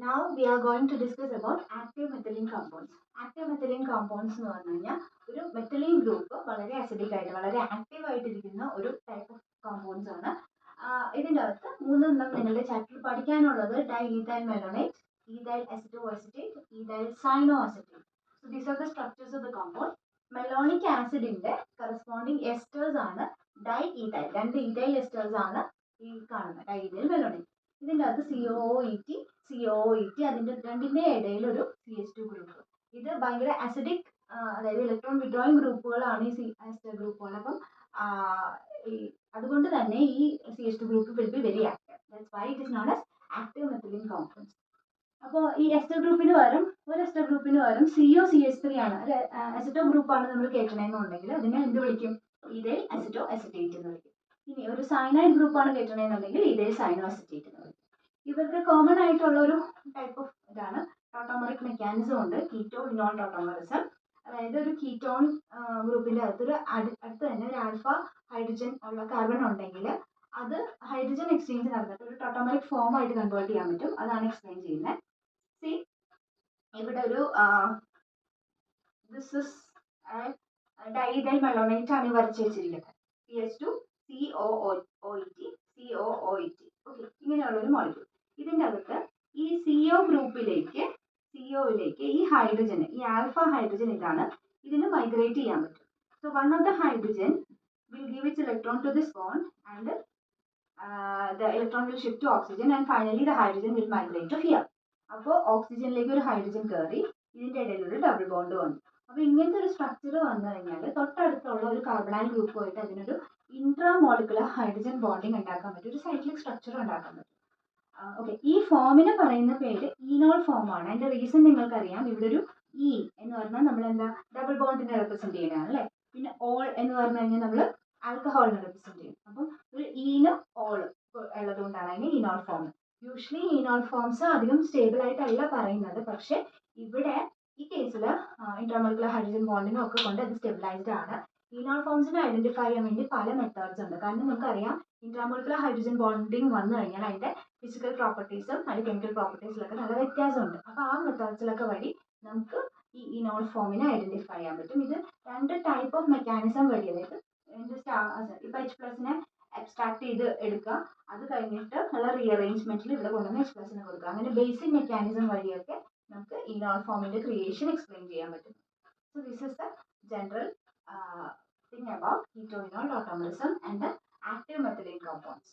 Now we are going to discuss about active methylene compounds. Active methylene compounds എന്ന് പറഞ്ഞു കഴിഞ്ഞാൽ ഒരു methylene group വളരെ അസിഡിക് ആയിട്ട് വളരെ ആക്റ്റീവ് ആയിട്ടിരിക്കുന്ന ഒരു ടൈപ്പ് ഓഫ് കോമ്പൗണ്ട്സ് ആണ്. ഇതിൻ്റെ അകത്ത് മൂന്നെണ്ണം നിങ്ങളുടെ ചാപ്റ്ററിൽ പഠിക്കാനുള്ളത് ഡൈഇഥൈൽ മെലോണേറ്റ്, ethyl acetoacetate, ethyl cyanoacetate. So these are the structures of the compound. Melonic acid ന്റെ corresponding esters ആണ് ഡൈഇഥൈൽ. രണ്ട് ethyl esters ആണ് ഈ കാണുന്നത് ഡൈഇഥൈൽ മെലോണേറ്റ്. ഇതിൻ്റെ അകത്ത് COOET അതിൻ്റെ രണ്ടിൻ്റെ ഇടയിൽ ഒരു CH2 ഗ്രൂപ്പ്. ഇത് ഭയങ്കര അസിഡിക്, അതായത് ഇലക്ട്രോൺ വിഡ്രോയിങ് ഗ്രൂപ്പുകളാണ് ഈ എസ്റ്റർ ഗ്രൂപ്പുകൾ. അപ്പം അതുകൊണ്ട് തന്നെ ഈ CH2 group will be very active. That's why it is known as active methylene compounds. അപ്പോൾ ഈ എസ്റ്റർ ഗ്രൂപ്പിന് പകരം COCH3 ആണ്, ഒരു അസിറ്റോ ഗ്രൂപ്പാണ് നമ്മൾ കയറ്റണമെന്നുണ്ടെങ്കിൽ അതിനെ എന്ത് വിളിക്കും? ഈഥൈൽ അസിറ്റോ അസിറ്റേറ്റ് എന്ന് വിളിക്കും. ഇനി ഒരു സയനൈഡ് ഗ്രൂപ്പാണ് കയറ്റണമെന്നുണ്ടെങ്കിൽ ഈഥൈൽ സൈനോ അസിറ്റേറ്റ് എന്ന് വിളിക്കും. ഇവർക്ക് കോമൺ ആയിട്ടുള്ള ഒരു ടൈപ്പ് ഓഫ് ഇതാണ് ടോട്ടോമറിക് മെക്കാനിസം ഉണ്ട്, കീറ്റോ ഇനോൾ ടോട്ടോമറിസം. അതായത് ഒരു കീറ്റോൺ ഗ്രൂപ്പിൻ്റെ അകത്തൊരു അടുത്ത് തന്നെ ഒരു ആൽഫ ഹൈഡ്രജൻ ഉള്ള കാർബൺ ഉണ്ടെങ്കിൽ അത് ഹൈഡ്രജൻ എക്സ്ചേഞ്ച് നടന്നിട്ട് ഒരു ടോട്ടോമറിക് ഫോം ആയിട്ട് കൺവേർട്ട് ചെയ്യാൻ പറ്റും. അതാണ് എക്സ്പ്ലെയിൻ ചെയ്യുന്നത്. സി ഇവിടെ ഒരു ദിസ് ഇസ് ഡൈഇഥൈൽ മെലോണേറ്റ് ആണ് വരച്ച് വെച്ചിരിക്കുന്നത്. CH2COOET. ഓക്കെ, ഇങ്ങനെയുള്ളൊരു മോളിക്യൂൾ. ഇതിൻ്റെ അകത്ത് ഈ സിഒയിലേക്ക് ഈ ഹൈഡ്രജൻ, ഈ ആൽഫ ഹൈഡ്രജൻ ഇതാണ്, ഇതിന് മൈഗ്രേറ്റ് ചെയ്യാൻ പറ്റും. So one of the hydrogen will give its electron to this bond and the electron will shift to oxygen and finally the hydrogen will migrate to here. അപ്പോൾ ഓക്സിജനിലേക്ക് ഒരു hydrogen കയറി ഇതിൻ്റെ ഇടയിൽ ഒരു ഡബിൾ ബോണ്ട് വന്നു. അപ്പോൾ ഇങ്ങനത്തെ ഒരു സ്ട്രക്ചർ വന്നു കഴിഞ്ഞാൽ തൊട്ടടുത്തുള്ള ഒരു കാർബണൈൽ ഗ്രൂപ്പുമായിട്ട് അതിനൊരു ഇൻട്രാമോളിക്കുലർ ഹൈഡ്രജൻ ബോണ്ടിങ് ഉണ്ടാക്കാൻ പറ്റും, ഒരു സൈക്ലിക് സ്ട്രക്ചർ ഉണ്ടാക്കാൻ പറ്റും. ഓക്കെ, ഈ ഫോമിന് പറയുന്ന പേര് ഈനോൾ ഫോം ആണ്. അതിൻ്റെ റീസൺ നിങ്ങൾക്കറിയാം. ഇവിടെ ഒരു ഇ എന്ന് പറഞ്ഞാൽ നമ്മൾ എന്താ ഡബിൾ ബോണ്ടിനെ റെപ്രസെന്റ് ചെയ്യുന്നതാണ് അല്ലേ. പിന്നെ ഓൾ എന്ന് പറഞ്ഞു കഴിഞ്ഞാൽ നമ്മൾ ആൽക്കഹോളിനെ റെപ്രസെന്റ് ചെയ്യും. അപ്പം ഒരു ഈനും ഓളും ഉള്ളത് കൊണ്ടാണ് അതിന് enol form. Usually enol forms അധികം സ്റ്റേബിൾ ആയിട്ടല്ല പറയുന്നത്, പക്ഷെ ഇവിടെ ഈ കേസിൽ ഇൻട്രാമോളിക്കുലർ ഹൈഡ്രജൻ ബോണ്ടിനും ഒക്കെ കൊണ്ട് അത് സ്റ്റെബിലൈസ്ഡ് ആണ്. ഈനോൾ ഫോംസിനെ ഐഡന്റിഫൈ ചെയ്യാൻ വേണ്ടി പല മെത്തേഡ്സ് ഉണ്ട്. കാരണം നമുക്കറിയാം ഇൻട്രാമോളിക്കുലർ ഹൈഡ്രജൻ ബോണ്ടിങ് വന്നു കഴിഞ്ഞാൽ അതിൻ്റെ ഫിസിക്കൽ പ്രോപ്പർട്ടീസും അതിൻ്റെ കെമിക്കൽ പ്രോപ്പർട്ടീസിലൊക്കെ നല്ല വ്യത്യാസമുണ്ട്. അപ്പോൾ ആ മെത്തേഡ്സിലൊക്കെ വഴി നമുക്ക് ഈ ഈനോൾ ഫോമിനെ ഐഡന്റിഫൈ ചെയ്യാൻ പറ്റും. ഇത് രണ്ട് ടൈപ്പ് ഓഫ് മെക്കാനിസം വഴി, അതായത് ഇപ്പോൾ H+നെ എക്സ്ട്രാക്ട് ചെയ്ത് എടുക്കുക, അത് കഴിഞ്ഞിട്ട് ഉള്ള റീഅറേഞ്ച്മെന്റിൽ ഇവിടെ കൊണ്ടുവന്ന് H+നെ കൊടുക്കുക. അങ്ങനെ ബേസിക് മെക്കാനിസം വഴിയൊക്കെ നമുക്ക് ഈനോൾ ഫോമിന്റെ ക്രിയേഷൻ എക്സ്പ്ലെയിൻ ചെയ്യാൻ പറ്റും. So this is the general thing about keto-enol tautomerism and the active methylene compounds.